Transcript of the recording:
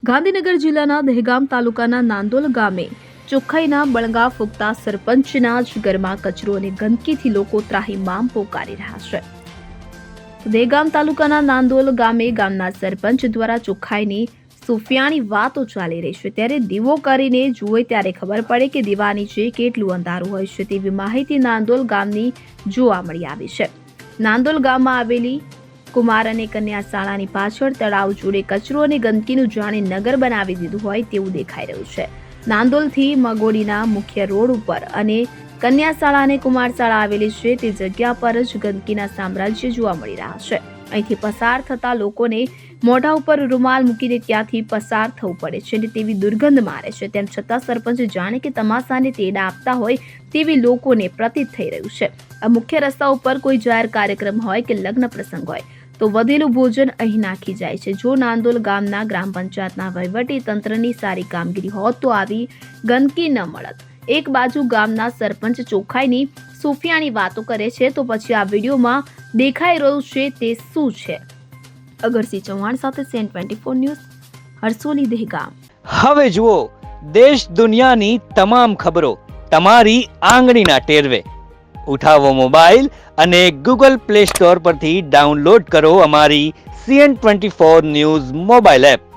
ગાંધીનગર જિલ્લાના દહેગામ તાલુકાના નાંદોલ ગામે ચોખ્ખાઈના બળગા ફૂંકતા સરપંચના જ ઘરમાં કચરો અને ગંદકીથી લોકો ત્રાહિમામ પોકારી રહ્યા છે. દહેગામ તાલુકાના નાંદોલ ગામે ગામના સરપંચ દ્વારા ચોખ્ખાઈની સુફિયાની વાતો ચાલી રહી છે, ત્યારે દીવો કરીને જુએ ત્યારે ખબર પડે કે દીવા નીચે કેટલું અંધારું હોય છે તેવી માહિતી નાંદોલ ગામની જોવા મળી આવી છે. નાંદોલ ગામમાં આવેલી કુમાર અને કન્યા શાળાની પાછળ તળાવ જોડે કચરો અને ગંદકીનું જાણે નગર બનાવી દીધું હોય તેવું દેખાઈ રહ્યું છે. નાંદોલથી મગોડીના મુખ્ય રોડ ઉપર અને કન્યા શાળા અને કુમાર શાળા આવેલી છે તે જગ્યા પર જ ગંદકીના સામ્રાજ્ય જોવા મળી રહ્યા છે. અહીંથી પસાર થતા લોકોને મોઢા ઉપર રૂમાલ મૂકીને ત્યાંથી પસાર થવું પડે છે અને તેવી દુર્ગંધ મારે છે. તેમ છતાં સરપંચ જાણે કે તમાશાને તેડા આપતા હોય તેવી લોકોને પ્રતીત થઈ રહ્યું છે. આ મુખ્ય રસ્તા ઉપર કોઈ જાહેર કાર્યક્રમ હોય કે લગ્ન પ્રસંગ હોય તો વધેલું ભોજન અહીં નાખી જાય છે. જો નાંદોલ ગામના ગ્રામ પંચાયતના વહીવટી તંત્રની સારી કામગીરી હોત તો આવી ગંદકી ન મળત. એક બાજુ ગામના સરપંચ ચોખ્ખાઈની સુફિયાની વાતો કરે છે તો પછી આ વિડીયોમાં દેખાઈ રહ્યું છે તે શું છે? અગરસિંહ ચૌહાણ સાથે CN24 ન્યૂઝ, હરસોલી, દહેગામ. હવે જુઓ દેશ દુનિયાની તમામ ખબરો તમારી આંગળીના ટેરવે. ઉઠાવો મોબાઈલ અને Google Play Store પરથી ડાઉનલોડ કરો અમારી CN24 ન્યૂઝ મોબાઈલ એપ.